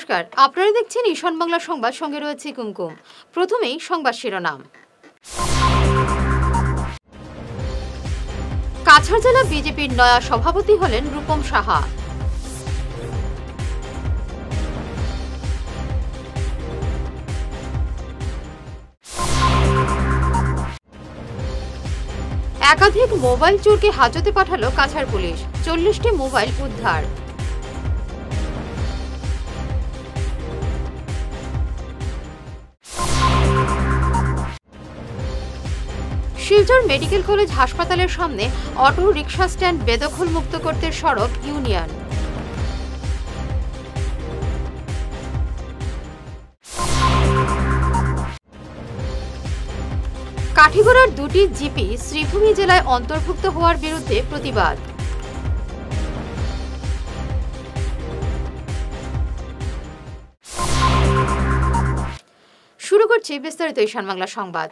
নমস্কার, আপনারা দেখছেন ঈশান বাংলা সংবাদ, সঙ্গে রয়েছে কুমকুম। প্রথমেই সংবাদ শিরোনাম। কাছাড় জেলা বিজেপির নয়া সভাপতি হলেন রূপম সাহা। একাধিক মোবাইল চোরকে হাজতে পাঠালো কাছাড় পুলিশ, 40টি মোবাইল উদ্ধার। শিলচর মেডিকেল কলেজ হাসপাতালের সামনে অটো রিক্সা স্ট্যান্ড বেদখল মুক্ত করতে সড়ক ইউনিয়ন। কাঠিগড়ার দুটি জিপি শ্রীভূমি জেলায় অন্তর্ভুক্ত হওয়ার বিরুদ্ধে প্রতিবাদ। শুরু করছি বিস্তারিত ঈশান বাংলা সংবাদ।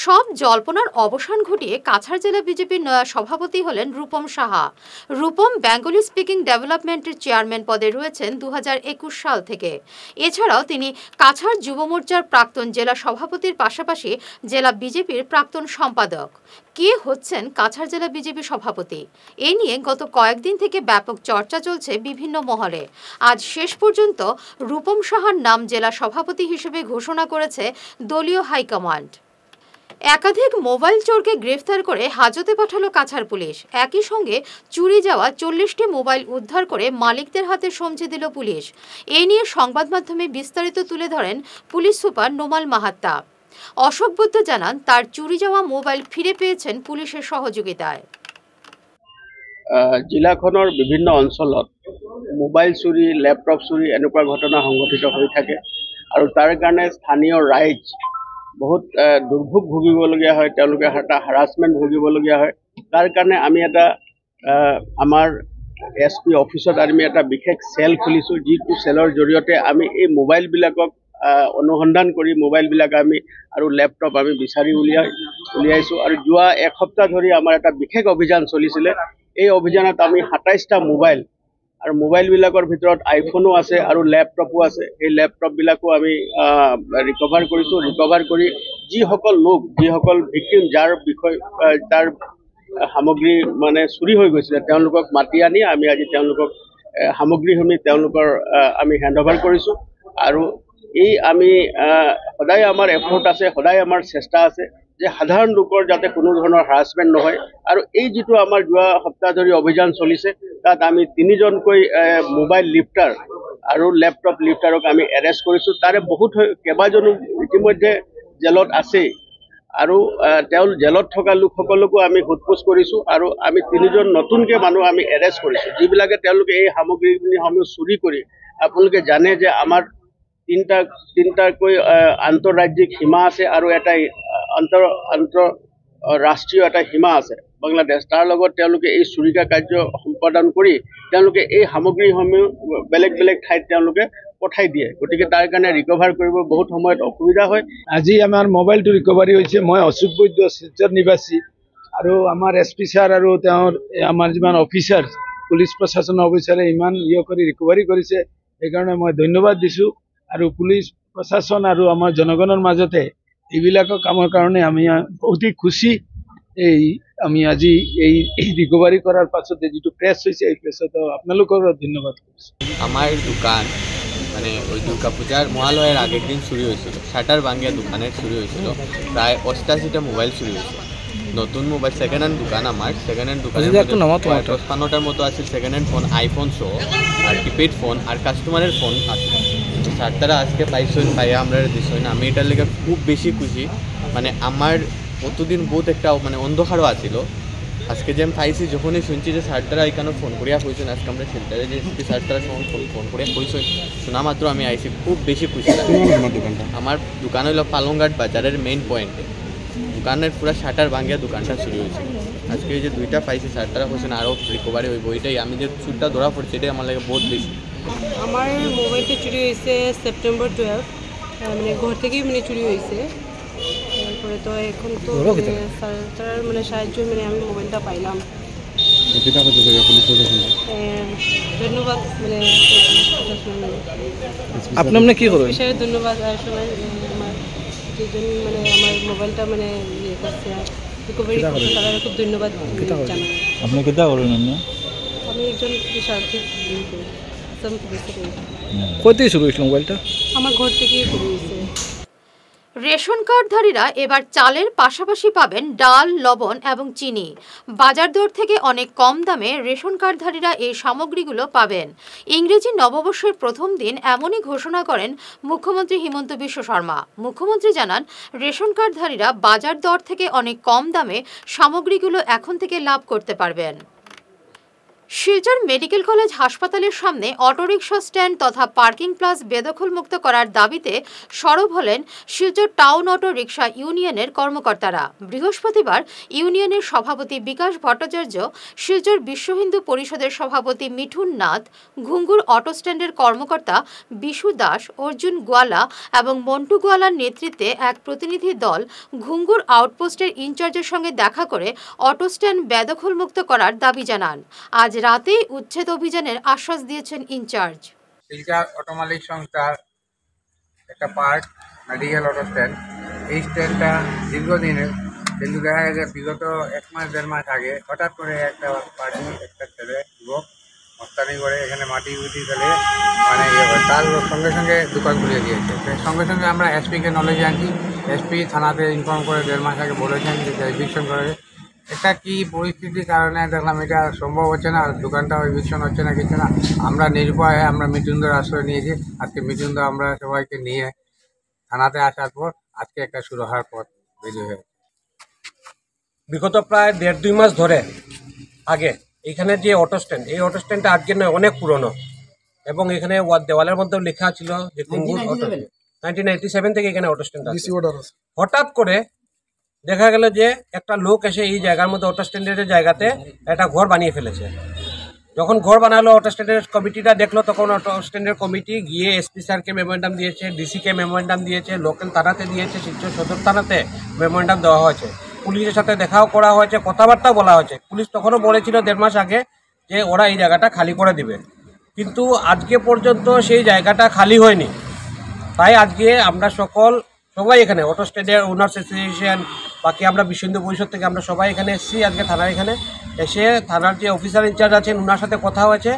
সব জল্পনার অবসান ঘটিয়ে কাছাড় জেলা বিজেপির নয়া সভাপতি হলেন রূপম সাহা। রূপম বেঙ্গলি স্পিকিং ডেভেলপমেন্টের চেয়ারম্যান পদে রয়েছেন 2021 সাল থেকে। এছাড়াও তিনি কাছাড় যুব মোর্চার প্রাক্তন জেলা সভাপতির পাশাপাশি জেলা বিজেপির প্রাক্তন সম্পাদক। কে হচ্ছেন কাছাড় জেলা বিজেপি সভাপতি, এ নিয়ে গত কয়েকদিন থেকে ব্যাপক চর্চা চলছে বিভিন্ন মহলে। আজ শেষ পর্যন্ত রূপম সাহার নাম জেলা সভাপতি হিসেবে ঘোষণা করেছে দলীয় হাইকমান্ড। একাধিক মোবাইল চোরকে গ্রেফতার করে হাজতে পাঠালো কাছাড় পুলিশ। একই সঙ্গে চুরি যাওয়া 40টি মোবাইল উদ্ধার করে মালিকদের হাতে সমঝে দিল পুলিশ। এ নিয়ে সংবাদ মাধ্যমে বিস্তারিত তুলে ধরেন পুলিশ সুপার নোমাল মাহাত্তা। অশোক বুদ্ধ জানান, তার চুরি যাওয়া মোবাইল ফিরে পেয়েছেন পুলিশের সহযোগিতায়। জিলাখনৰ বিভিন্ন অঞ্চলত মোবাইল চুৰি, লেপটপ চুৰি এনেকুৱা ঘটনা সংঘটিত হৈ থাকে আৰু তাৰ কাৰণে স্থানীয় ৰাইজ বহুত দুৰ্ভোগ ভুগিবলগীয়া হয়, তেওঁলোকে এটা হাৰাছমেণ্ট ভুগিবলগীয়া হয়। তাৰ কাৰণে আমি এটা আমাৰ SP অফিচত আমি এটা বিশেষ চেল খুলিছোঁ, যিটো চেলৰ জৰিয়তে আমি এই মোবাইলবিলাকক অনুসন্ধান কৰি মোবাইলবিলাক আমি আৰু লেপটপ আমি বিচাৰি উলিয়াইছোঁ। আৰু যোৱা এসপ্তাহ ধৰি আমাৰ এটা বিশেষ অভিযান চলিছিলে। এই অভিযানত আমি 27টা মোবাইল আৰু মোবাইলবিলাকৰ ভিতৰত আইফোনো আছে আৰু লেপটপো আছে। এই লেপটপবিলাকো আমি ৰিকভাৰ কৰিছোঁ। ৰিকভাৰ কৰি যিসকল লোক, যিসকল ভিক্টিম, যাৰ বিষয় তাৰ সামগ্ৰী মানে চুৰি হৈ গৈছিলে, তেওঁলোকক মাতি আনি আমি আজি তেওঁলোকক সামগ্ৰীখিনি তেওঁলোকৰ আমি হেণ্ডঅভাৰ কৰিছোঁ। আৰু এই আমি সদায় আমাৰ এফৰ্ট আছে, সদায় আমাৰ চেষ্টা আছে যে সাধাৰণ লোকৰ যাতে কোনো ধৰণৰ হাৰাছমেণ্ট নহয়। আৰু এই যিটো আমাৰ যোৱা সপ্তাহ ধৰি অভিযান চলিছে, তাত আমি 3জনকৈ মোবাইল লিফ্টাৰ আৰু লেপটপ লিফ্টাৰক আমি এৰেষ্ট কৰিছোঁ। তাৰে বহুত কেইবাজনো ইতিমধ্যে জেলত আছেই আৰু তেওঁ জেলত থকা লোকসকলকো আমি সোধপোছ কৰিছোঁ। আৰু আমি 3জন নতুনকৈ মানুহ আমি এৰেষ্ট কৰিছোঁ, যিবিলাকে তেওঁলোকে এই সামগ্ৰীসমূহ চুৰি কৰি, আপোনালোকে জানে যে আমাৰ তিনিটাকৈ আন্তঃৰাজ্যিক সীমা আছে আৰু এটা আন্তঃৰাষ্ট্ৰীয় এটা সীমা আছে বাংলাদেশ। তাৰ লগত তেওঁলোকে এই চুৰিকা কাৰ্য সম্পাদন কৰি তেওঁলোকে এই সামগ্ৰীসমূহ বেলেগ বেলেগ ঠাইত তেওঁলোকে পঠাই দিয়ে। গতিকে তাৰ কাৰণে ৰিকভাৰ কৰিব বহুত সময়ত অসুবিধা হয়। আজি আমাৰ মোবাইলটো ৰিকভাৰী হৈছে। মই অশোক বৈদ্য, শিলচৰ নিবাসী, আৰু আমাৰ SP ছাৰ আৰু তেওঁৰ আমাৰ যিমান অফিচাৰ, পুলিচ প্ৰশাসনৰ অফিচাৰে ইমান কৰি ৰিকভাৰী কৰিছে, সেইকাৰণে মই ধন্যবাদ দিছোঁ। আৰু পুলিচ প্ৰশাসন আৰু আমাৰ জনগণৰ মাজতে এইবিলাকৰ কামৰ কাৰণে আমি অতি খুচি। আমি আজি এই রিকভারি করার পাছতে যেটো প্রেস হয়েছে, এই প্রেসত আপনাদের ধন্যবাদ করছি। আমার দোকান মানে ওই দুর্গা পূজার মহালয়ের আগের দিন চুরি হয়েছিল। শাটার ভাঙিয়া দোকানের চুরি হয়েছিল। প্রায় 88টা মোবাইল চুরি হয়েছে। নতুন মোবাইল সেকেন্ড হ্যান্ড দোকান, আমার সেকেন্ড হ্যান্ড দোকানের 55টার মতো আছে সেকেন্ড হ্যান্ড ফোন, আইফোন সহ আর কিপ্যাড ফোন আর কাস্টমারের ফোন আছে। স্যার তারা আজকে পাইছেন, পাইয়া আমরা দিচ্ছেন। আমি এটার লেগে খুব বেশি খুশি। মানে আমার অতদিন বহুত একটা মানে অন্ধকারও আছিল। আজকে যে আমি পাইছি, যখনই শুনছি যে স্যার তারা এখানে ফোন করিয়া কইছেন, আজকে আমরা সেন্টারে যে স্যার তারা ফোন করিয়া কইছেন, শোনা মাত্র আমি আইছি, খুব বেশি খুশি লাগে। আমার দোকান হইল পালংঘাট বাজারের মেইন পয়েন্টে। দোকানের পুরো শাটার ভাঙিয়া দোকানটা চুরি হয়েছে। আজকে এই যে 2টা পাইছি, স্যার তারা কইছেন আরও রিকভারি হইব। এটাই আমি যে চুরটা ধরা পড়ছি, এটাই আমার লাগে বহুত বেশি। আমার মোবাইলটা চুরি হয়েছে সেপ্টেম্বর 12, মানে ঘর থেকেই মানে চুরি হয়েছে। তারপরে তো এখন তো স্যার মানে সাহায্য মানে আমি মোবাইলটা পাইলাম। ধন্যবাদ মানে আপনি কি করেন? বিষয়ে ধন্যবাদ আর সবাই আমার যেজন মানে আমার মোবাইলটা মানে ইয়ে করছে রিকভারি করছে তারা খুব ধন্যবাদ জানাই। আপনি কেটা করেন? আমি একজন আর্থিক কই থেকে শুরু হয়েছিল মোবাইলটা? আমার ঘর থেকেই শুরু হয়েছে। রেশন কার্ডধারীরা এবার চালের পাশাপাশি পাবেন ডাল, লবণ এবং চিনি। বাজার দর থেকে অনেক কম দামে রেশন কার্ডধারীরা এই সামগ্রীগুলো পাবেন। ইংরেজি নববর্ষের প্রথম দিন এমনই ঘোষণা করেন মুখ্যমন্ত্রী হিমন্ত বিশ্ব শর্মা। মুখ্যমন্ত্রী জানান, রেশন কার্ডধারীরা বাজার দর থেকে অনেক কম দামে সামগ্রীগুলো এখন থেকে লাভ করতে পারবেন। শিলচর মেডিকেল কলেজ হাসপাতালের সামনে অটোরিকশা স্ট্যান্ড তথা পার্কিং প্লাস বেদখলমুক্ত করার দাবিতে সরব হলেন শিলচর টাউন অটো রিকশা ইউনিয়নের কর্মকর্তারা। বৃহস্পতিবার ইউনিয়নের সভাপতি বিকাশ ভট্টাচার্য, শিলচর বিশ্ব হিন্দু পরিষদের সভাপতি মিঠুন নাথ, ঘুঙ্গুর অটো স্ট্যান্ডের কর্মকর্তা বিশু দাস, অর্জুন গোয়ালা এবং মন্টু গোয়ালার নেতৃত্বে এক প্রতিনিধি দল ঘুঙ্গুর আউটপোস্টের ইনচার্জের সঙ্গে দেখা করে অটো স্ট্যান্ড বেদখলমুক্ত করার দাবি জানান। আজ রাতে উচ্ছেদ অভিযানের আশ্বাস দিয়েছেন ইনচার্জ। শিলচর অটো মালিক সংস্থার একটা পার্ট মেডিকেল অটো স্ট্যান্ড। এই স্ট্যান্ডটা দীর্ঘদিনের, কিন্তু দেখা গেছে বিগত 1 মাস 1.5 মাস আগে হঠাৎ করে একটা পার্টি, একটা ছেলে যুবক মস্তানি করে এখানে মাটি ফেলে মানে তার সঙ্গে সঙ্গে দোকান খুলে দিয়েছে। সঙ্গে সঙ্গে আমরা এসপিকে নলেজে আনছি। এসপি থানাতে ইনফর্ম করে 1.5 মাস আগে বলেছেন যে এভিকশন করে। এটা কি পরিস্থিতির কারণে দেখলাম এটা সম্ভব হচ্ছে না, দোকানটা এভিকশন হচ্ছে না, কিছু না। আমরা নির্ভয়ে আমরা মৃত্যুঞ্জয়ের আশ্রয় নিয়েছি। আজকে মৃত্যুঞ্জয় আমরা সবাইকে নিয়ে থানাতে আসার পর আজকে একটা শুরু হওয়ার পর বেরিয়ে হয়েছে। বিগত প্রায় 1.5-2 মাস ধরে আগে এখানে যে অটো স্ট্যান্ড, এই অটো স্ট্যান্ডটা আজকে নয়, অনেক পুরনো, এবং এখানে দেওয়ালের মধ্যেও লেখা ছিল যে 1987 থেকে এখানে অটো স্ট্যান্ড আছে। হঠাৎ করে দেখা গেল যে একটা লোক এসে এই জায়গার মধ্যে অটো স্ট্যান্ডের জায়গাতে একটা ঘর বানিয়ে ফেলেছে। যখন ঘর বানালো অটো স্ট্যান্ডের কমিটিটা দেখলো, তখন অটো স্ট্যান্ডের কমিটি গিয়ে এসপি স্যারকে মেমোরেন্ডাম দিয়েছে, ডিসিকে মেমোরেন্ডাম দিয়েছে, লোকাল থানাতে দিয়েছে, শিলচর সদর থানাতে মেমোরেন্ডাম দেওয়া হয়েছে, পুলিশের সাথে দেখাও করা হয়েছে, কথাবার্তা বলা হয়েছে। পুলিশ তখনও বলেছিল 1.5 মাস আগে যে ওরা এই জায়গাটা খালি করে দিবে, কিন্তু আজকে পর্যন্ত সেই জায়গাটা খালি হয়নি। তাই আজকে আমরা সবাই এখানে অটো স্ট্যান্ডের ওনার্স অ্যাসোসিয়েশন, বাকি আমরা বিশ্ব হিন্দু পরিষদ থেকে আমরা সবাই এখানে এসেছি। আজকে থানার এখানে এসে থানার যে অফিসার ইনচার্জ আছেন ওনার সাথে কথা হয়েছে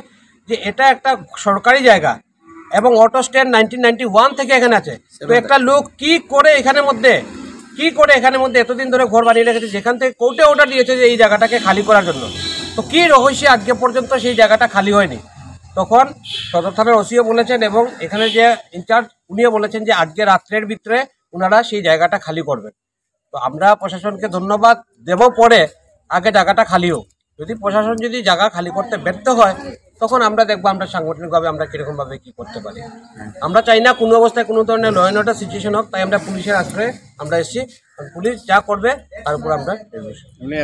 যে এটা একটা সরকারি জায়গা এবং অটো স্ট্যান্ড 1991 থেকে এখানে আছে। তো একটা লোক কি করে এখানের মধ্যে এতদিন ধরে ঘর বানিয়ে রেখেছে, যেখান থেকে কোর্টে অর্ডার দিয়েছে যে এই জায়গাটাকে খালি করার জন্য। তো কী রহস্যে আজকে পর্যন্ত সেই জায়গাটা খালি হয়নি। তখন সদর থানার ওসিও বলেছেন এবং এখানে যে ইনচার্জ উনিও বলেছেন যে আজকে রাত্রের ভিতরে ওনারা সেই জায়গাটা খালি করবেন। তো আমরা প্রশাসনকে ধন্যবাদ দেব, পরে আগে জায়গাটা খালি হোক। যদি প্রশাসন যদি জায়গা খালি করতে ব্যর্থ হয়, তখন আমরা দেখবো আমরা সাংগঠনিকভাবে আমরা কীরকমভাবে কী করতে পারি। আমরা চাই না কোনো অবস্থায় কোনো ধরনের ল অ্যান্ড অর্ডার সিচুয়েশন হোক, তাই আমরা পুলিশের আশ্রয়ে আমরা এসেছি। পুলিশ যা করবে তার উপর আমরা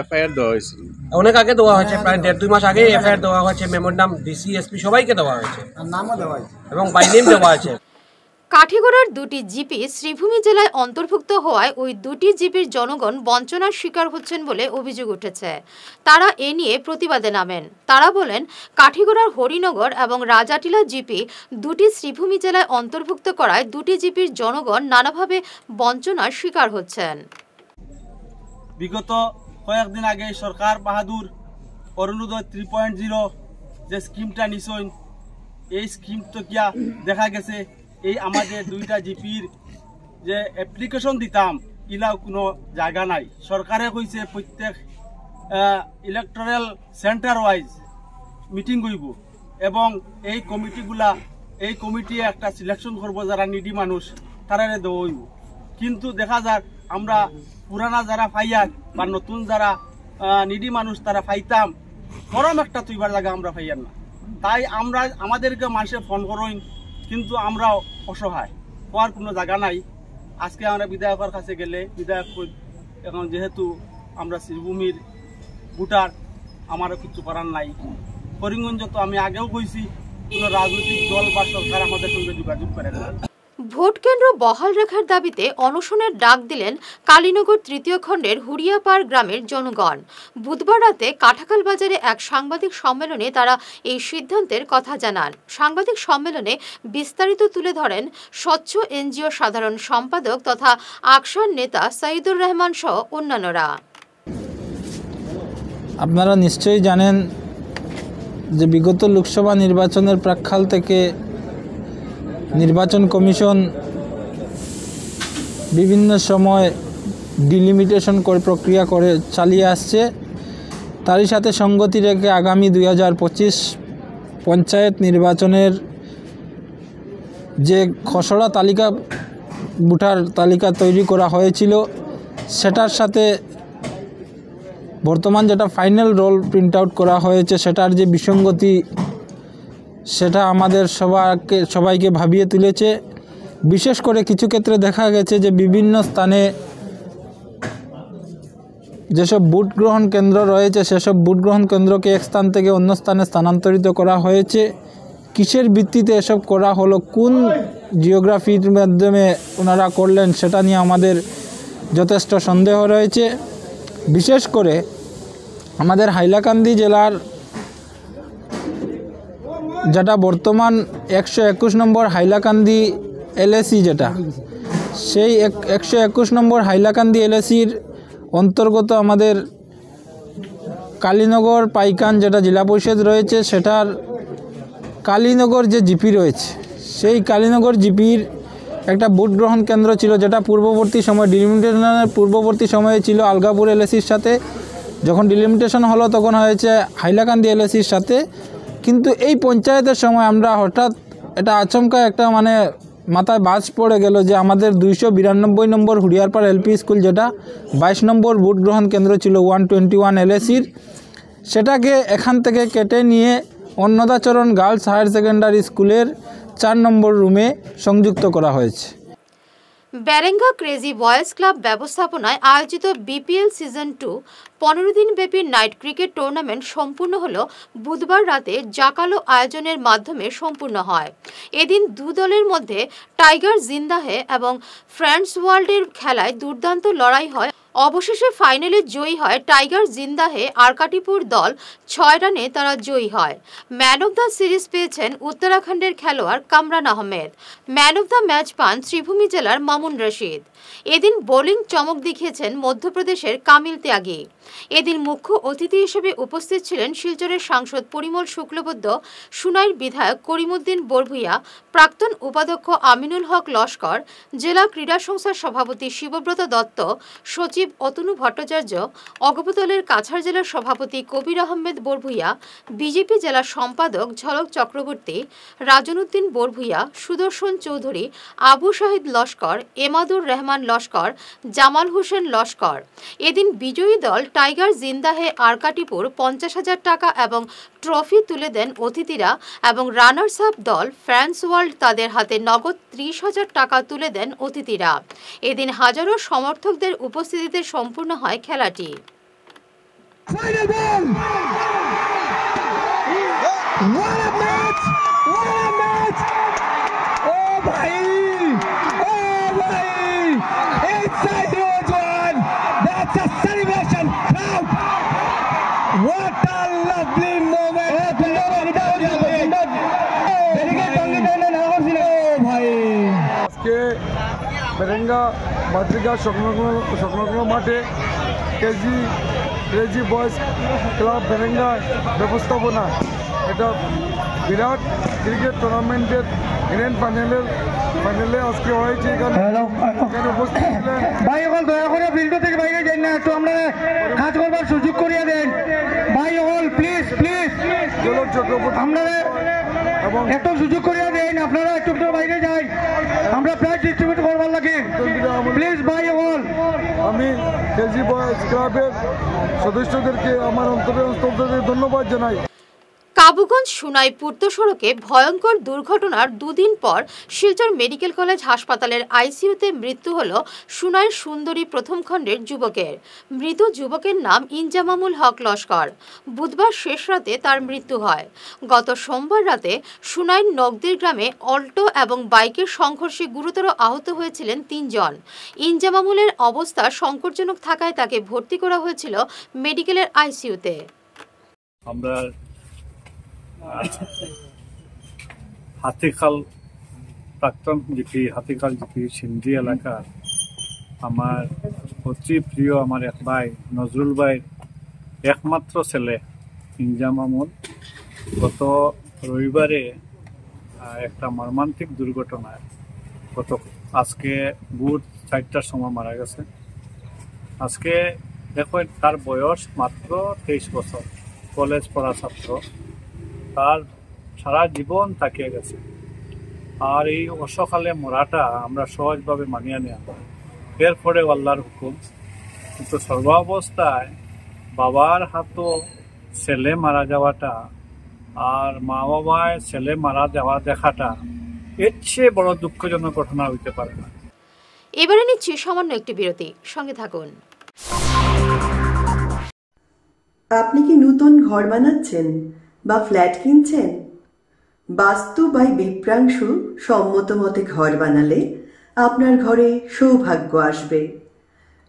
এফআইআর দেওয়া হয়েছে, অনেক আগে দেওয়া হয়েছে, প্রায় 1.5-2 মাস আগে এফআইআর দেওয়া হয়েছে, মেমোরেন্ডাম ডিসি এসপি সবাইকে দেওয়া হয়েছে এবং বাই নেম দেওয়া হয়েছে। কাঠিগড়ার 2টি জিপি শ্রীভূমি জেলায় অন্তর্ভুক্ত হওয়ায় ওই 2টি জিপির জনগণ বঞ্চনার শিকার হচ্ছেন বলে অভিযোগ উঠেছে। তারা এ নিয়ে প্রতিবাদে নামেন। তারা বলেন, কাঠিগড়ার হরিনগর এবং রাজাটিলা জিপি 2টি শ্রীভূমি জেলায় অন্তর্ভুক্ত করায় 2টি জিপির জনগণ নানাভাবে বঞ্চনার শিকার হচ্ছেন। বিগত কয়েকদিন আগে সরকার বাহাদুর অরুণোদয় 3.0 যে স্কিমটা নিছেন, এই স্কিম তো কিয়া দেখা গেছে এই আমাদের 2টা জিপির যে অ্যাপ্লিকেশন দিতাম ইলাও কোনো জায়গা নাই। সরকারে কইছে প্রত্যেক ইলেকট্রাল সেন্টার ওয়াইজ মিটিং হইব এবং এই কমিটি একটা সিলেকশন করব যারা নিডি মানুষ তারারে দেওয়া হইব। কিন্তু দেখা যাক আমরা পুরানা যারা পাইয়া বা নতুন যারা নিডি মানুষ তারা পাইতাম, গরম একটা তুইবার জায়গা আমরা পাইয়ার না। তাই আমরা আমাদেরকে মানুষে ফোন করইন, কিন্তু আমরা অসহায়, হওয়ার কোনো জায়গা নাই। আজকে আমরা বিধায়কের কাছে গেলে বিধায়ক এখন যেহেতু আমরা শ্রীভূমির ভোটার, আমারও কিছু করার নাই। করিমগঞ্জ তো আমি আগেও কইছি, কোনো রাজনৈতিক দল বা সরকার আমাদের সঙ্গে যোগাযোগ করে না। ভোট কেন্দ্র বহাল রাখার দাবিতে অনশনের ডাক দিলেন কালীনগর তৃতীয় খণ্ডের হুড়িয়াপাড় গ্রামের জনগণ। বুধবার রাতে কাঠাকাল বাজারে এক সাংবাদিক সম্মেলনে তারা এই সিদ্ধান্তের কথা জানান। সাংবাদিক সম্মেলনে বিস্তারিত তুলে ধরেন স্বচ্ছ এনজিও সাধারণ সম্পাদক তথা আকসার নেতা সাইদুর রহমান সহ অন্যান্যরা। আপনারা নিশ্চয়ই জানেন যে বিগত লোকসভা নির্বাচনের প্রাক্কাল থেকে নির্বাচন কমিশন বিভিন্ন সময় ডিলিমিটেশন প্রক্রিয়া করে চালিয়ে আসছে। তারই সাথে সঙ্গতি রেখে আগামী 2025 পঞ্চায়েত নির্বাচনের যে খসড়া তালিকা ভোটার তালিকা তৈরি করা হয়েছিল সেটার সাথে বর্তমান যেটা ফাইনাল রোল প্রিন্ট আউট করা হয়েছে সেটার যে বিসঙ্গতি সেটা আমাদের সবাইকে ভাবিয়ে তুলেছে। বিশেষ করে কিছু ক্ষেত্রে দেখা গেছে যে বিভিন্ন স্থানে যেসব ভোট গ্রহণ কেন্দ্র রয়েছে সেসব ভোট গ্রহণ কেন্দ্রকে এক স্থান থেকে অন্য স্থানে স্থানান্তরিত করা হয়েছে। কিসের ভিত্তিতে এসব করা হলো, কোন জিওগ্রাফির মাধ্যমে ওনারা করলেন সেটা নিয়ে আমাদের যথেষ্ট সন্দেহ রয়েছে। বিশেষ করে আমাদের হাইলাকান্দি জেলার যেটা বর্তমান 121 নম্বর হাইলাকান্দি এলএসি যেটা সেই 121 নম্বর হাইলাকান্দি এলএসির অন্তর্গত আমাদের কালীনগর পাইকান যেটা জেলা পরিষদ রয়েছে সেটার কালীনগর যে জিপি রয়েছে সেই কালীনগর জিপির একটা ভোট গ্রহণ কেন্দ্র ছিল যেটা পূর্ববর্তী সময় ডিলিমিটেশনের পূর্ববর্তী সময়ে ছিল আলগাপুর এলএসির সাথে। যখন ডিলিমিটেশন হলো তখন হয়েছে হাইলাকান্দি এলএসির সাথে। কিন্তু এই পঞ্চায়েতের সময় আমরা হঠাৎ এটা আচমকা একটা মাথায় বাজ পড়ে গেল যে আমাদের 292 নম্বর হুড়িয়ারপাড় এলপি স্কুল যেটা 22 নম্বর ভোট গ্রহণ কেন্দ্র ছিল 121 এলএসির, সেটাকে এখান থেকে কেটে নিয়ে অন্নদাচরণ গার্লস হায়ার সেকেন্ডারি স্কুলের 4 নম্বর রুমে সংযুক্ত করা হয়েছে। বেরেঙ্গা ক্রেজি বয়েজ ক্লাব ব্যবস্থাপনায় আয়োজিত বিপিএল সিজন 2 15 দিন ব্যাপী নাইট ক্রিকেট টুর্নামেন্ট সম্পূর্ণ হলো বুধবার রাতে জাকালো আয়োজনের মাধ্যমে সম্পূর্ণ হয়। এদিন দু দলের মধ্যে টাইগার জিন্দাহে এবং ফ্রেন্ডস ওয়ার্ল্ডের খেলায় দুর্দান্ত লড়াই হয়। অবশেষে ফাইনালে জয়ী হয় টাইগার জিন্দাহে। আরকাটিপুর দল 6 রানে তারা জয়ী হয়। ম্যান অব দ্য সিরিজ পেয়েছেন উত্তরাখণ্ডের খেলোয়াড় Kamran Ahmed. Man of the match পান শ্রীভূমি জেলার মামুন রশিদ। এদিন বোলিং চমক দেখিয়েছেন মধ্যপ্রদেশের কামিল ত্যাগী। এদিন মুখ্য অতিথি হিসেবে উপস্থিত ছিলেন শিলচরের সাংসদ পরিমল শুক্লবৈদ্য, সুনাইর বিধায়ক করিমউদ্দিন বরভূইয়া, প্রাক্তন উপাধ্যক্ষ আমিনুল হক লস্কর, জেলা ক্রীড়া সংস্থার সভাপতি শিবব্রত দত্ত, সচিব অতনু ভট্টাচার্য, অগপদলের কাছাড় জেলার সভাপতি কবির আহমেদ বরভূইয়া, বিজেপি জেলা সম্পাদক ঝলক চক্রবর্তী, রাজনুদ্দিন বরভূইয়া, সুদর্শন চৌধুরী, আবু শাহিদ লস্কর, এমাদুর রহমান লস্কর, জামাল হোসেন লস্কর। এদিন বিজয়ী দল টাইগার জিন্দাহে আরকাটিপুর 50,000 টাকা এবং ট্রফি তুলে দেন অতিথিরা এবং রানার্স আপ দল ফ্রেন্ডস ওয়ার্ল্ড তাদের হাতে নগদ 30,000 টাকা তুলে দেন অতিথিরা। এদিন হাজারো সমর্থকদের উপস্থিতিতে সম্পূর্ণ হয় খেলাটি। বেরেঙ্গা বাদ্রিকা সংলগ্ন মাঠে ক্রেজি বয়েজ ক্লাব বেরেঙ্গা ব্যবস্থাপনা এটা বিরাট ক্রিকেট টুর্নামেন্টের গ্র্যান্ড ফাইনালে আজকে হয়েছে। এখানে উপস্থিত ছিলেন ভাই হল দয়া করে ফিল্ড থেকে বাইরে যান না, একটু আমরা কাজ করবার সুযোগ করিয়ে দেন ভাই হল, প্লিজ প্লিজ জলক চক্রবর্তী আমরা এবং একটু সুযোগ করিয়ে দেন, আপনারা একটু বাইরে যাই, আমরা প্রাইজ ডিস্ট্রিবিউট করবার লাগে প্লিজ ভাই হল। আমি ক্রেজি বয়েজ ক্লাবের সদস্যদেরকে আমার অন্তরের ধন্যবাদ জানাই। কাবুগঞ্জ সুনাই পূর্ত সড়কে ভয়ঙ্কর দুর্ঘটনার দুদিন পর শিলচর মেডিকেল কলেজ হাসপাতালের আইসিইউতে মৃত্যু হল সুনাইর সুন্দরী প্রথম খণ্ডের যুবকের। মৃত যুবকের নাম ইনজামামুল হক লস্কর। বুধবার শেষ রাতে তার মৃত্যু হয়। গত সোমবার রাতে সুনাইর নগদির গ্রামে অল্টো এবং বাইকের সংঘর্ষে গুরুতর আহত হয়েছিলেন ৩ জন। ইনজামামুলের অবস্থা সংকটজনক থাকায় তাকে ভর্তি করা হয়েছিল মেডিকেলের আইসিইউতে। আমরা হাতিখাল প্রাক্তন জিপি হাতিখাল জিপি সিন্ধি এলাকার আমার অতি প্রিয় আমার এক ভাই নজরুল ভাইয়ের একমাত্র ছেলে ইনজামামুল গত রবিবারে একটা মর্মান্তিক দুর্ঘটনায় আজকে ভোর 4টার সময় মারা গেছে। আজকে দেখো তার বয়স মাত্র 23 বছর, কলেজ পড়া ছাত্র। তার সারা জীবন তাকিয়ে গেছে। আর এই অসকালে মরাটা আমরা সহজভাবে মানিয়ে নেওয়া হয়, এরপরে আল্লাহর হুকুম। কিন্তু সর্বাবস্থায় বাবার হাতও ছেলে মারা যাওয়াটা আর মা বাবায় ছেলে মারা যাওয়া দেখাটা এর চেয়ে বড় দুঃখজনক ঘটনা হইতে পারে না। এবারে নিচ্ছি সামান্য একটি বিরতি, সঙ্গে থাকুন। আপনি কি নতুন ঘর বানাচ্ছেন বা ফ্ল্যাট কিনছেন? বাস্তু বাই বিপ্রাংশু সম্মত মতে ঘর বানালে আপনার ঘরে সৌভাগ্য আসবে।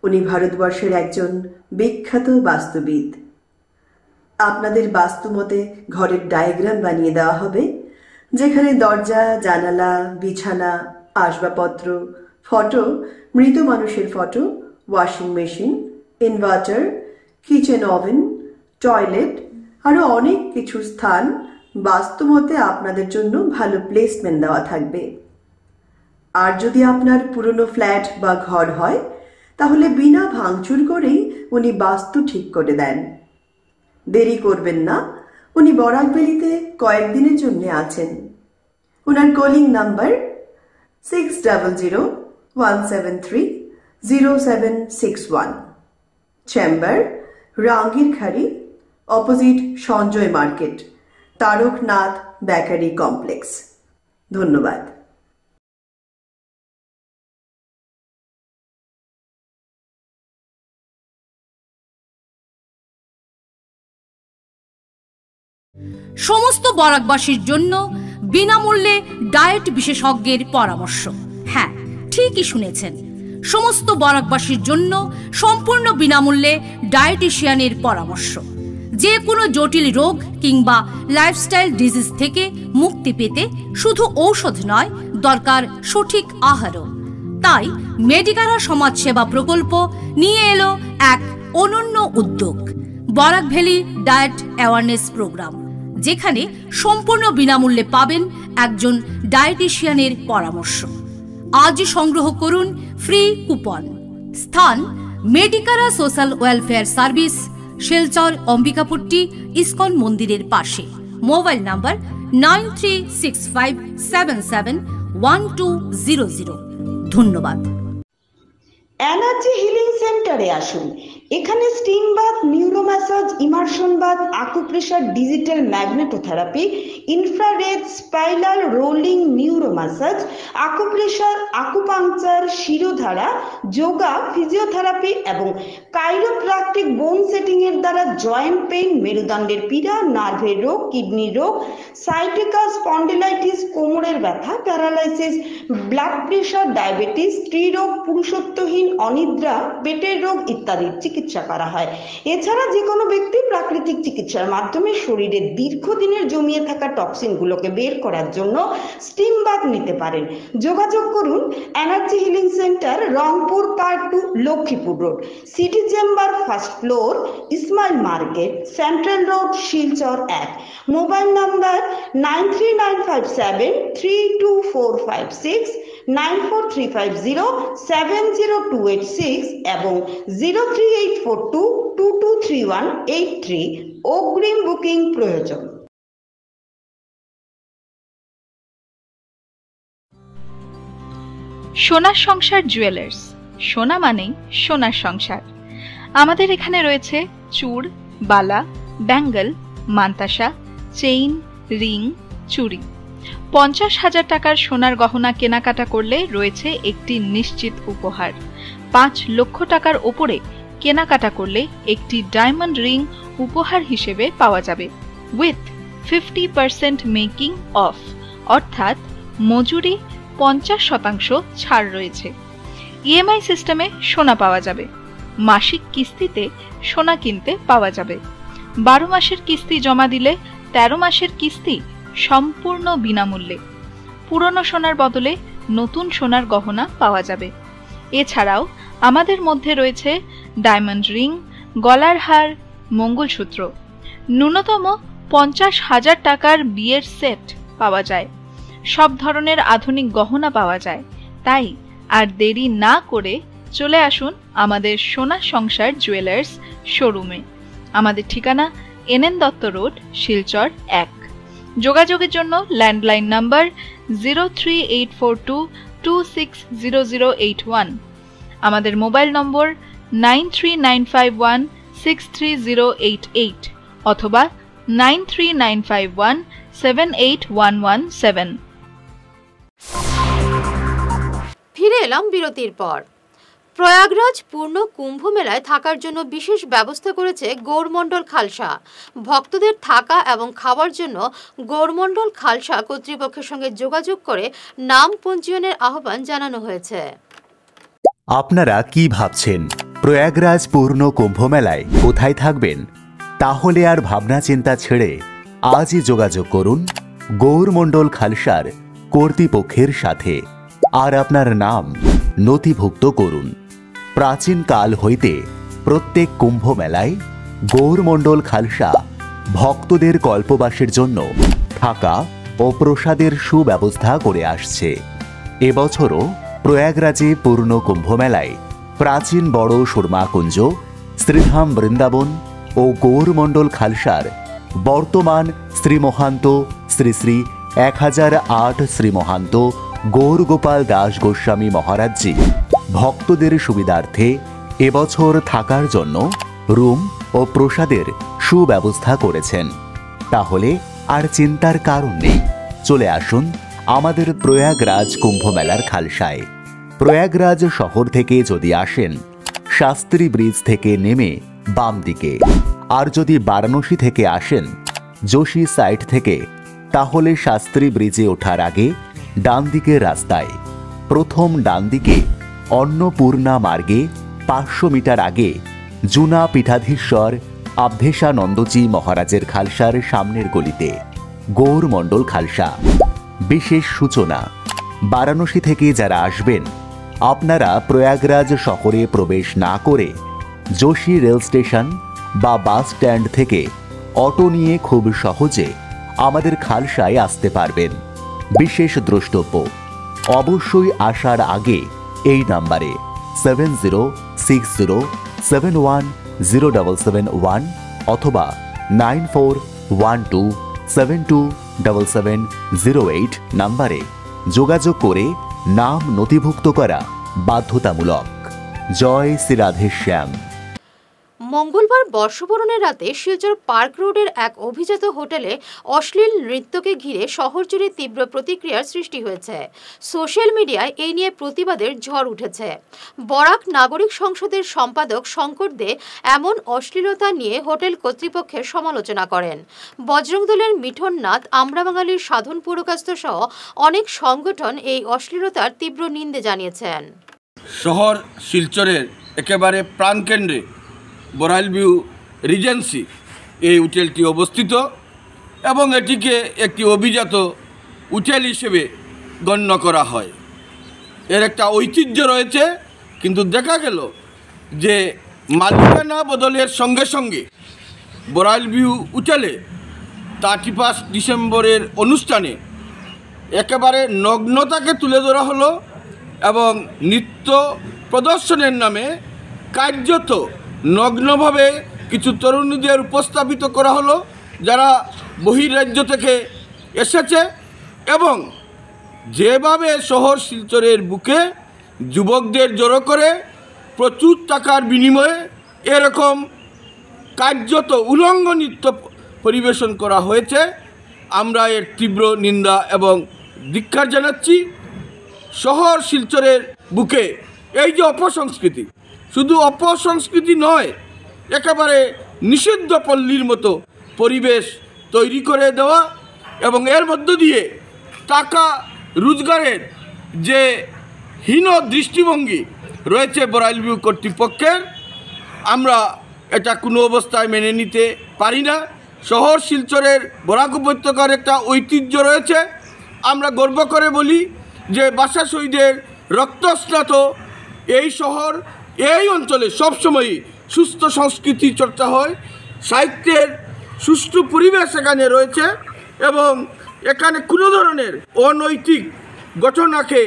উনি ভারতবর্ষের একজন বিখ্যাত বাস্তুবিদ। আপনাদের বাস্তু মতে ঘরের ডায়াগ্রাম বানিয়ে দেওয়া হবে, যেখানে দরজা, জানালা, বিছানা, আসবাবপত্র, ফটো, মৃত মানুষের photo, washing machine, inverter, kitchen oven, toilet আরও অনেক কিছু স্থান বাস্তুমতে আপনাদের জন্য ভালো প্লেসমেন্ট দেওয়া থাকবে। আর যদি আপনার পুরনো ফ্ল্যাট বা ঘর হয়, তাহলে বিনা ভাঙচুর করেই উনি বাস্তু ঠিক করে দেন। দেরি করবেন না, উনি বরাকবেলিতে কয়েকদিনের জন্য আছেন। ওনার calling number 6001730761, chamber Rangirkhari, opposite Sanjay market, Taraknath bakery complex. ধন্যবাদ। সমস্ত বরাকবাসীর জন্য বিনামূল্যে ডায়েট বিশেষজ্ঞের পরামর্শ। হ্যাঁ, ঠিকই শুনেছেন, সমস্ত বরাকবাসীর জন্য সম্পূর্ণ বিনামূল্যে ডায়েটিশিয়ানের পরামর্শ। যে কোনো জটিল রোগ কিংবা লাইফস্টাইল ডিজিজ থেকে মুক্তি পেতে শুধু ঔষধ নয়, দরকার সঠিক আহারও। তাই মেডিকারা সমাজসেবা প্রকল্প নিয়ে এলো এক অনন্য উদ্যোগ, Barak valley diet awareness programme, যেখানে সম্পূর্ণ বিনামূল্যে পাবেন একজন ডায়েটিশিয়ানের পরামর্শ। আজই সংগ্রহ করুন ফ্রি কুপন। স্থান Medicare social welfare service, Silchar Ambikapatti ISKCON মন্দিরের পাশে। Mobile number 9365771200। ধন্যবাদ। এনার্জি হিলিং সেন্টারে আসুন। এখানে steam bath, neuro massage, immersion bath, acupressure, digital magnetotherapy, infrared, spiral rolling, neuro massage, acupressure, acupuncture, Shirodhara, yoga, physiotherapy এবং কাইরোপ্র্যাকটিক বোন সেটিং এর দ্বারা জয়েন্ট পেইন, মেরুদণ্ডের পীড়া, নার্ভের রোগ, কিডনির রোগ, সাইটিকা, স্পন্ডিলাইটিস, কোমরের ব্যথা, প্যারালাইসিস, ব্লাড প্রেশার, ডায়াবেটিস, স্ত্রীরোগ, পুরুষত্বহীন, অনিদ্রা, পেটের রোগ ইত্যাদির চিকিৎসা করা হয়। এছাড়া যে কোনো ব্যক্তি প্রাকৃতিক চিকিৎসার মাধ্যমে শরীরের দীর্ঘদিনের জমিয়ে থাকা টক্সিন গুলোকে বের করার জন্য স্টিম বাথ নিতে পারেন। যোগাযোগ করুন energy healing centre, Rangpur part 2, Lakshmipur road, city chamber, first floor, Ismail market, central road, Silchar 1। Mobile number 9395732456, 9435070286 এবং 03842223183। অগ্রিম বুকিং প্রয়োজন। সোনার সংসার জুয়েলার্স, সোনা মানেই সোনার সংসার। আমাদের এখানে রয়েছে চূড়, বালা, ব্যাঙ্গল, মান্তাসা, চেইন, রিং, চুড়ি। 50,000 টাকার সোনার গহনা কেনাকাটা করলে রয়েছে একটি নিশ্চিত উপহার। 5 লক্ষ টাকার ওপরে কেনাকাটা করলে একটি ডায়মন্ড রিং উপহার হিসেবে পাওয়া যাবে উইথ 50% মেকিং অফ, অর্থাৎ মজুরি 50% ছাড় রয়েছে। ইএমআই সিস্টেমে সোনা পাওয়া যাবে। মাসিক কিস্তিতে সোনা কিনতে পাওয়া যাবে। 12 মাসের কিস্তি জমা দিলে 13 মাসের কিস্তি সম্পূর্ণ বিনামূল্যে। পুরনো সোনার বদলে নতুন সোনার গহনা পাওয়া যাবে। এছাড়াও আমাদের মধ্যে রয়েছে ডায়মন্ড রিং, গলার হার, মঙ্গলসূত্র। ন্যূনতম 50,000 টাকার বিয়ের সেট পাওয়া যায়। সব ধরনের আধুনিক গহনা পাওয়া যায়। তাই আর দেরি না করে চলে আসুন আমাদের সোনা সংসার জুয়েলার্স শোরুমে। আমাদের ঠিকানা NN দত্ত রোড, শিলচর 1। যোগাযোগের জন্য ল্যান্ডলাইন নাম্বার 03842260081, আমাদের মোবাইল নম্বর 9395163088 অথবা 9395178117। ফিরে এলাম বিরতির পর। প্রয়াগরাজ পূর্ণ কুম্ভ মেলায় থাকার জন্য বিশেষ ব্যবস্থা করেছে গৌরমণ্ডল খালসা। ভক্তদের থাকা এবং খাওয়ার জন্য গৌরমণ্ডল খালসা কর্তৃপক্ষের সঙ্গে যোগাযোগ করে নাম পঞ্জীয়নের আহ্বান জানানো হয়েছে। আপনারা কি ভাবছেন প্রয়াগরাজ পূর্ণ কুম্ভ মেলায় কোথায় থাকবেন? তাহলে আর ভাবনা চিন্তা ছেড়ে আজই যোগাযোগ করুন গৌরমণ্ডল খালসার কর্তৃপক্ষের সাথে আর আপনার নাম নথিভুক্ত করুন। প্রাচীন কাল হইতে প্রত্যেক কুম্ভ মেলায় গৌরমণ্ডল খালসা ভক্তদের কল্পবাসের জন্য থাকা ও প্রসাদের সুব্যবস্থা করে আসছে। এবছরও প্রয়াগরাজে পূর্ণ কুম্ভ মেলায় প্রাচীন বড় সুরমাকুঞ্জ, শ্রীধাম বৃন্দাবন ও গৌরমণ্ডল খালসার বর্তমান শ্রীমহান্ত শ্রী শ্রী 1008 শ্রীমহান্ত গৌরগোপাল দাস গোস্বামী মহারাজজি ভক্তদের সুবিধার্থে এবছর থাকার জন্য রুম ও প্রসাদের সুব্যবস্থা করেছেন। তাহলে আর চিন্তার কারণ নেই। চলে আসুন আমাদের প্রয়াগরাজ কুম্ভ মেলার খালসায়। প্রয়াগরাজ শহর থেকে যদি আসেন, শাস্ত্রী ব্রিজ থেকে নেমে বাম দিকে, আর যদি বারাণসী থেকে আসেন যোশী সাইড থেকে, তাহলে শাস্ত্রী ব্রিজে ওঠার আগে ডান দিকের রাস্তায় প্রথম ডান দিকে অন্নপূর্ণা মার্গে 500 মিটার আগে জুনা পীঠাধীশ্বর আবধেশানন্দজি মহারাজের খালসার সামনের গলিতে গৌরমণ্ডল খালসা। বিশেষ সূচনা, বারাণসী থেকে যারা আসবেন আপনারা প্রয়াগরাজ শহরে প্রবেশ না করে যোশী রেল স্টেশন বা বাস স্ট্যান্ড থেকে অটো নিয়ে খুব সহজে আমাদের খালসায় আসতে পারবেন। বিশেষ দ্রষ্টব্য, অবশ্যই আসার আগে এই নাম্বারে 7060710771 অথবা 9412727708 নাম্বারে যোগাযোগ করে নাম নথিভুক্ত করা বাধ্যতামূলক। জয় শ্রী রাধেশ্যাম। মঙ্গলবার বর্ষবরণের রাতে শিলচর পার্ক রোডের এক অভিজাত হোটেলে অশ্লীল নৃত্যকে ঘিরে শহরজুড়ে তীব্র প্রতিক্রিয়ার সৃষ্টি হয়েছে। সোশ্যাল মিডিয়ায় এই নিয়ে প্রতিবাদের ঝড় উঠেছে। বরাক নাগরিক সংসদের সম্পাদক শঙ্কর দে এমন অশ্লীলতা নিয়ে হোটেল কর্তৃপক্ষের সমালোচনা করেন। বজরং দলের মিঠন নাথ, আমরা বাঙালির সাধন পুরকাস্ত সহ অনেক সংগঠন এই অশ্লীলতার তীব্র নিন্দে জানিয়েছেন। শহর শিলচরের একেবারে প্রাণকেন্দ্রে বরাইল ভিউ রিজেন্সি এই হোটেলটি অবস্থিত এবং এটিকে একটি অভিজাত হোটেল হিসেবে গণ্য করা হয়। এর একটা ঐতিহ্য রয়েছে, কিন্তু দেখা গেল যে মালিকানা বদলের সঙ্গে সঙ্গে বরাইল ভিউ হোটেলে 31 ডিসেম্বরের অনুষ্ঠানে একেবারে নগ্নতাকে তুলে ধরা হলো এবং নৃত্য প্রদর্শনের নামে কার্যত নগ্নভাবে কিছু তরুণীদের উপস্থাপিত করা হলো যারা বহির্রাজ্য থেকে এসেছে এবং যেভাবে শহর শিলচরের বুকে যুবকদের জড়ো করে প্রচুর টাকার বিনিময়ে এরকম কার্যত উলঙ্গ নৃত্য পরিবেশন করা হয়েছে আমরা এর তীব্র নিন্দা এবং ধিক্কার জানাচ্ছি। শহর শিলচরের বুকে এই যে অপসংস্কৃতি, শুধু অপসংস্কৃতি নয়, একেবারে নিষিদ্ধ পল্লীর মতো পরিবেশ তৈরি করে দেওয়া এবং এর মধ্য দিয়ে টাকা রোজগারের যে হীন দৃষ্টিভঙ্গি রয়েছে বড়াইল ভিউ কর্তৃপক্ষের, আমরা এটা কোনো অবস্থায় মেনে নিতে পারি না। শহর শিলচরের বরাক উপত্যকার একটা ঐতিহ্য রয়েছে। আমরা গর্ব করে বলি যে ভাষা শহীদের রক্তস্নাত এই শহর, এই অঞ্চলে সবসময়ই সুস্থ সংস্কৃতি চর্চা হয়, সাহিত্যের সুষ্ঠু পরিবেশ এখানে রয়েছে এবং এখানে কোনো ধরনের অনৈতিক ঘটনাকে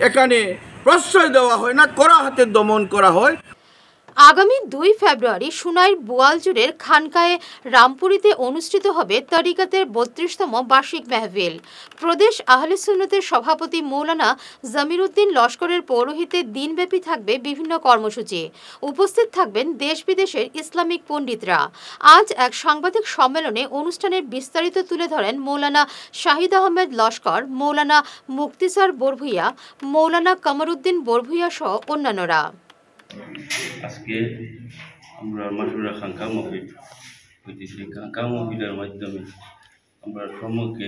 এখানে প্রশ্রয় দেওয়া হয় না, কড়া হাতে দমন করা হয়। আগামী 2 ফেব্রুয়ারি সুনাইর বোয়ালজুরের খানকায়ে রামপুরীতে অনুষ্ঠিত হবে তরিকাতের 32তম বার্ষিক মেহফিল। প্রদেশ আহলে সুন্নতের সভাপতি মৌলানা জামির উদ্দিন লস্করের পৌরোহিত্যে দিনব্যাপী থাকবে বিভিন্ন কর্মসূচি। উপস্থিত থাকবেন দেশ বিদেশের ইসলামিক পণ্ডিতরা। আজ এক সাংবাদিক সম্মেলনে অনুষ্ঠানের বিস্তারিত তুলে ধরেন মৌলানা শাহিদ আহমেদ লস্কর, মৌলানা মুক্তিসার বরভুইয়া, মৌলানা কামরুদ্দিন বরভুইয়া সহ অন্যান্যরা। আজকে আমরা মাসুরা খাঙ্কা মহফিল হইতেছি। খাঙ্কা মহফিলের মাধ্যমে আমরা সম্মুখে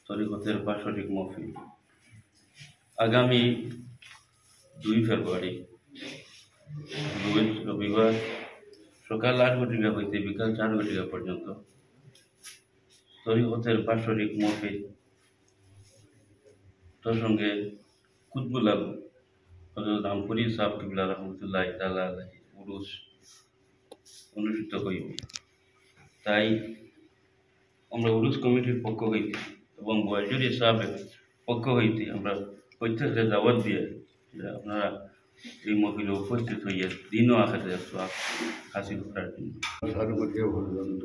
তরিকতের বার্ষিক মহফিল আগামী 2 ফেব্রুয়ারি রবিবার সকাল 8 ঘটিকা হইতে বিকাল 4 ঘটিকা পর্যন্ত তরিকতের বার্ষিক মহফিল, তার সঙ্গে কুতবুল আলম রামপুরি সাহেব কিবলা রহমতুল্লাহ তাআলা আলাইহি উরুস অনুষ্ঠিত হইবে। তাই আমরা উরুস কমিটির পক্ষ হইতে এবং বয়জুরি সাহেবের পক্ষ হইতে আমরা প্রত্যেককে দাওয়াত দিয়ে আপনারা এই মহফিলে উপস্থিত হইয়া দিন ও আখিরাতের সওয়াব হাসিল করার জন্য। সার্বজনীয় পর্যন্ত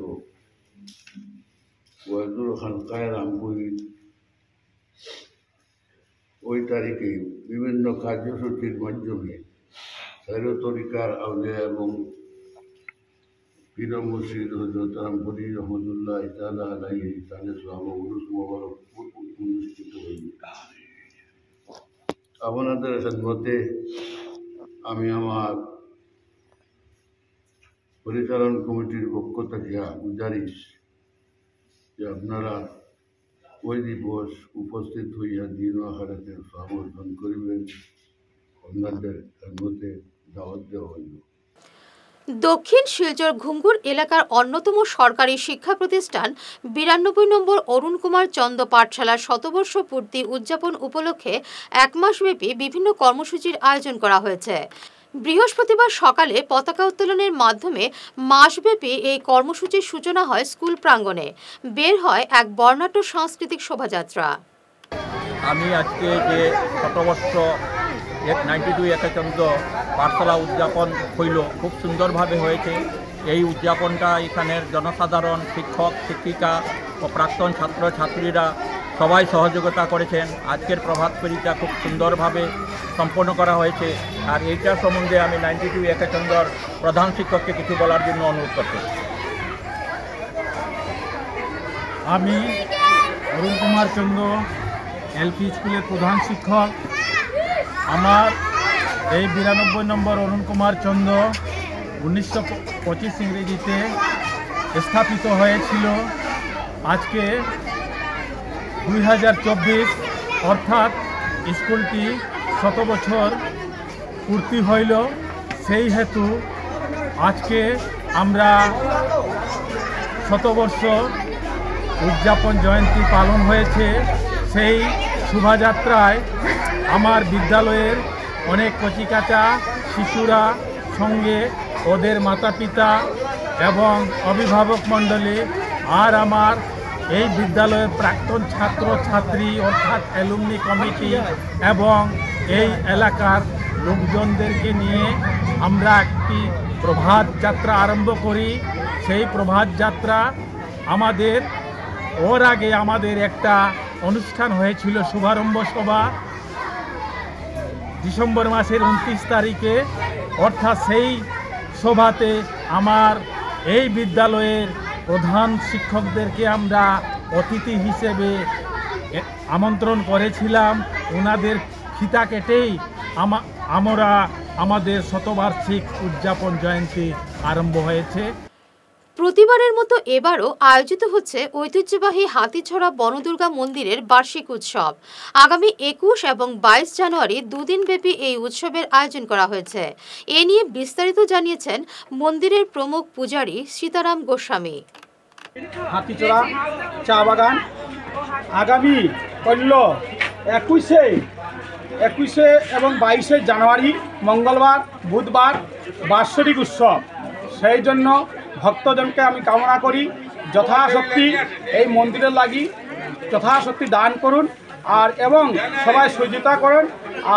বয়জুর খানকায়ে রামপুরি ওই তারিখে বিভিন্ন কার্যসূচির মাধ্যমে সাইরো তরিকার আউলিয়া এবং পীর মুর্শিদ হযরত রামপুরি রহমতুল্লাহ তাআলা আলাইহি তাদের সওয়াব উরুস মোবারক অনুষ্ঠিত হইবে। আপনাদের খেদমতে আমি আমার পরিচালন কমিটির পক্ষ থেকে গুজারিশ যে আপনারা ওই দিবস উপস্থিত হইয়া দিন আখিরাতের সওয়াব অর্জন করিবেন, আপনাদের খেদমতে দাওয়াত দেওয়া হইল। দক্ষিণ শিলচর ঘুঙ্গুর এলাকার অন্যতম সরকারি শিক্ষা প্রতিষ্ঠান 92 নম্বর অরুণ কুমার চন্দ পাঠশালার শতবর্ষ পূর্তি উদযাপন উপলক্ষে 1 মাসব্যাপী বিভিন্ন কর্মসূচির আয়োজন করা হয়েছে। বৃহস্পতিবার সকালে পতাকা উত্তোলনের মাধ্যমে মাসব্যাপী এই কর্মসূচির সূচনা হয় স্কুল প্রাঙ্গণে। বের হয় এক বর্ণাঢ্য সাংস্কৃতিক শোভাযাত্রা। আমি আজকে যে শতবর্ষ 92 একাচন্দ্র পাঠশালা উদযাপন হইল, খুব সুন্দরভাবে হয়েছে। এই উদযাপনটা এখানের জনসাধারণ, শিক্ষক শিক্ষিকা ও প্রাক্তন ছাত্রছাত্রীরা সবাই সহযোগিতা করেছেন। আজকের প্রভাত ফেরিটা খুব সুন্দরভাবে সম্পন্ন করা হয়েছে। আর এইটার সম্বন্ধে আমি 92 একাচন্দ্রর প্রধান শিক্ষককে কিছু বলার জন্য অনুরোধ করছি। আমি অরুণ কুমার চন্দ এলপি স্কুলের প্রধান শিক্ষক। আমার এই 92 নম্বর অরুণ কুমার চন্দ 1925 ইংরেজিতে স্থাপিত হয়েছিল। আজকে 2024 অর্থাৎ স্কুলটি 100 বছর পূর্তি হইল। সেই হেতু আজকে আমরা শতবর্ষ উদযাপন জয়ন্তী পালন হয়েছে। সেই শোভাযাত্রায় আমার বিদ্যালয়ের অনেক কচিকাঁচা শিশুরা সঙ্গে ওদের মাতা পিতা এবং অভিভাবক মণ্ডলী আর আমার এই বিদ্যালয়ের প্রাক্তন ছাত্র ছাত্রী অর্থাৎ অ্যালুমনি কমিটি এবং এই এলাকার লোকজনদেরকে নিয়ে আমরা একটি প্রভাত যাত্রা আরম্ভ করি। সেই প্রভাত যাত্রা আমাদের ওর আগে আমাদের একটা অনুষ্ঠান হয়েছিল শুভারম্ভ সভা ডিসেম্বর মাসের 29 তারিখে। অর্থাৎ সেই সভাতে আমার এই বিদ্যালয়ের প্রধান শিক্ষকদেরকে আমরা অতিথি হিসেবে আমন্ত্রণ করেছিলাম। ওনাদের ফিতা কেটেই আমরা আমাদের শতবার্ষিক উদযাপন জয়ন্তী আরম্ভ হয়েছে। প্রতিবারের মতো এবারও আয়োজিত হচ্ছে ঐতিহ্যবাহী হাতিছড়া বনদুর্গা মন্দিরের বার্ষিক উৎসব। আগামী 21 এবং 22 জানুয়ারি দুদিনব্যাপী এই উৎসবের আয়োজন করা হয়েছে। এ নিয়ে বিস্তারিত জানিয়েছেন মন্দিরের প্রমুখ পূজারী সীতারাম গোস্বামী। হাতিছড়া চা বাগান আগামী 21 এবং 22 জানুয়ারি মঙ্গলবার বুধবার বার্ষিক উৎসব। সেই জন্য ভক্তজনকে আমি কামনা করি যথাশক্তি এই মন্দিরের লাগি যথাশক্তি দান করুন আর এবং সবাই সহযোগিতা করুন।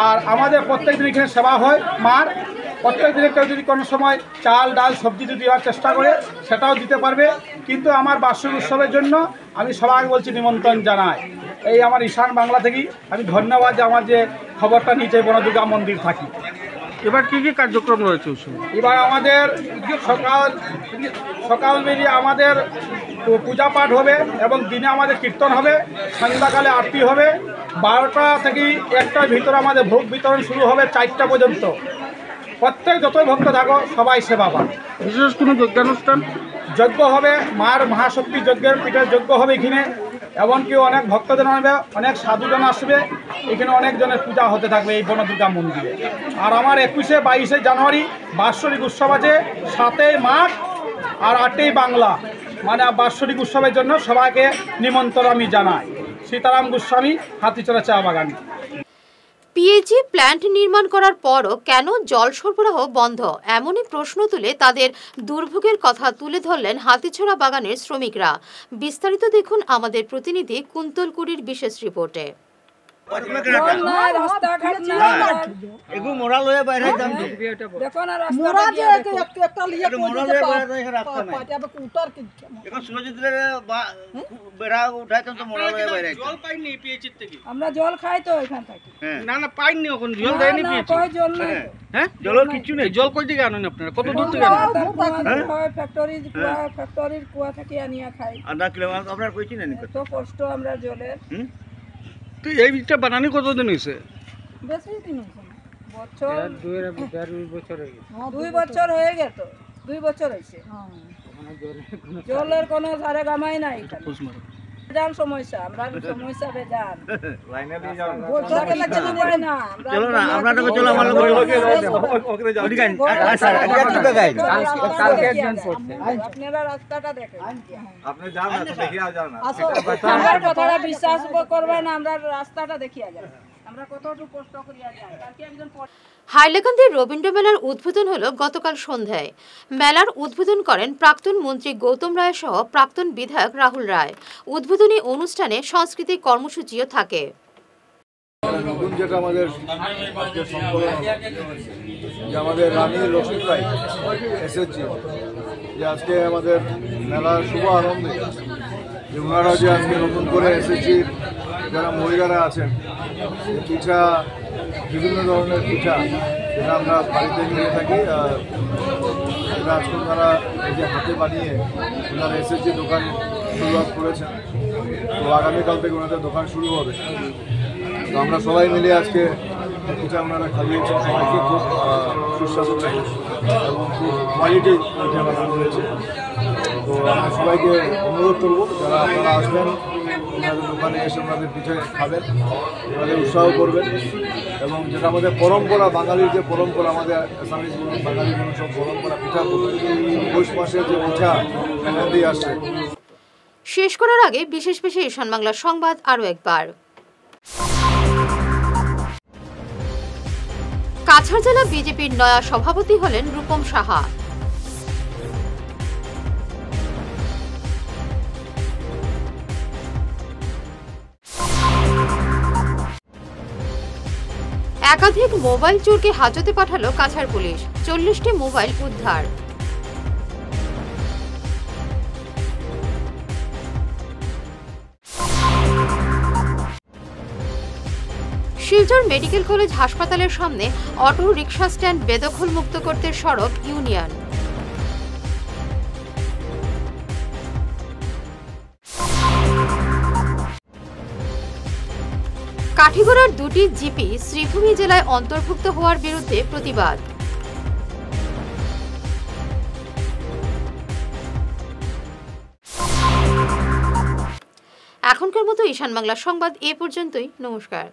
আর আমাদের প্রত্যেক দিন এখানে সেবা হয় মার। প্রত্যেক দিনে কেউ যদি কোনো সময় চাল ডাল সবজি যদি দেওয়ার চেষ্টা করে সেটাও দিতে পারবে। কিন্তু আমার বার্ষিক উৎসবের জন্য আমি সবাইকে বলছি নিমন্ত্রণ জানাই। এই আমার ঈশান বাংলা থেকেই আমি ধন্যবাদ যে আমার যে খবরটা নিচে বনদুর্গা মন্দির থাকি। এবার কি কি কার্যক্রম রয়েছে উৎসবে? এবার আমাদের সকাল বেরিয়ে আমাদের পূজা পাঠ হবে এবং দিনে আমাদের কীর্তন হবে, সন্ধ্যাকালে আরতি হবে। 12টা থেকে 1টার ভিতরে আমাদের ভোগ বিতরণ শুরু হবে 4টা পর্যন্ত। প্রত্যেক যতই ভক্ত থাকো সবাই সেবা পাবে। বিশেষ কোনো যজ্ঞানুষ্ঠান? যজ্ঞ হবে, মার মহাশক্তি যজ্ঞের পিঠের যজ্ঞ হবে এখানে। এমনকি অনেক ভক্তজন আসবে, অনেক সাধুজন আসবে। এখানে অনেকজনের পূজা হতে থাকবে এই বনদুর্গা মন্দিরে। আর আমার 21-22 জানুয়ারি বার্ষিক উৎসব আছে, 7 মাঘ আর 8 বাংলা, মানে বার্ষিক উৎসবের জন্য সবাইকে নিমন্ত্রণ আমি জানাই। সীতারাম গোস্বামী, হাতিছড়া চা বাগান। পিএইচই প্ল্যান্ট নির্মাণ করার পরও কেন জল সরবরাহ বন্ধ, এমনই প্রশ্ন তুলে তাদের দুর্ভোগের কথা তুলে ধরলেন হাতিছড়া বাগানের শ্রমিকরা। বিস্তারিত দেখুন আমাদের প্রতিনিধি কুন্তলকুড়ির বিশেষ রিপোর্টে। আমরা জল খাই তো এখান থেকে। না না পাইনি, এখন জল দেয়নি। জল নাই। হ্যাঁ জলের কিছু নেই। জল কই থেকে আনেন আপনারা? কত দূর থেকে আনেন? ফ্যাক্টরির কুয়া থেকে আনিয়া খাই। আপনার কইছি না কত কষ্ট আমরা জলের। তো এইটা বানানি কতদিন হয়েছে? বেশি দিন হয়েছে, বছর 2 বছর হয়ে গেছে। 2 বছর হয়েছে। জলের কোনো সারে গামাই নাই। বেজান সমস্যা, আমরা সমস্যা বেজান। আপনারা রাস্তাটা দেখেন, কথাটা বিশ্বাস করবেন না। আমরা রাস্তাটা দেখিয়া যাই, আমরা কতটুকু কষ্ট করিয়া যাই। হাইলাকান্দির রবীন্দ্র মেলার উদ্বোধন হলো গতকাল সন্ধ্যায়। মেলার উদ্বোধন করেন প্রাক্তন মন্ত্রী গৌতম রায় সহ প্রাক্তন বিধায়ক রাহুল রায়। উদ্বোধনী অনুষ্ঠানে সাংস্কৃতিক কর্মসূচিও থাকে। নতুন যেটা আমাদের আমাদের রানী লক্ষ্মী রায় এসএসজি যে আজকে আমাদের মেলার শুভ আনন্দে যে ওনারা যে আজকে নতুন করে এসএসজির যারা মহিলারা আছেন পিঠা, বিভিন্ন ধরনের পিঠা যেটা আমরা বাড়িতে নিয়ে থাকি, এটা আজকে ওনারা এই যে হাতে বানিয়ে ওনারা এসএসজি দোকান শুরুয়াত করেছেন। তো আগামীকাল থেকে ওনাদের দোকান শুরু হবে। তো আমরা সবাই মিলে আজকে পিঠা ওনারা খাইয়েছেন সবাইকে, খুব সুস্বাদু এবং খুব কোয়ালিটি পিঠা বানানো হয়েছে। তো আমি সবাইকে অনুরোধ করবো যারা আপনারা আসবেন ওনাদের দোকানে এসে ওনাদের পিঠে খাবেন, ওনাদের উৎসাহ করবেন। এবং যেটা আমাদের পরম্পরা, বাঙালির যে পরম্পরা, আমাদের আসামিজ বলুন বাঙালি বলুন সব পরম্পরা পিঠা পৌষ মাসের যে পিঠা দিয়ে আসছে। শেষ করার আগে বিশেষ ঈশান বাংলা সংবাদ আরও একবার। কাছাড় জেলা বিজেপির নয়া সভাপতি হলেন রূপম সাহা। একাধিক মোবাইল চোরকে হাজতে পাঠালো কাছাড় পুলিশ, 40টি মোবাইল উদ্ধার। শিলচর মেডিকেল কলেজ হাসপাতালের সামনে অটো রিকশা স্ট্যান্ড বেদখল মুক্ত করতে সড়ক ইউনিয়ন। কাঠিগড়ার দুটি জিপি শ্রীভূমি জেলায় অন্তর্ভুক্ত হওয়ার বিরুদ্ধে প্রতিবাদ। এখনকার মতো ঈশান বাংলা সংবাদ এ পর্যন্তই। নমস্কার।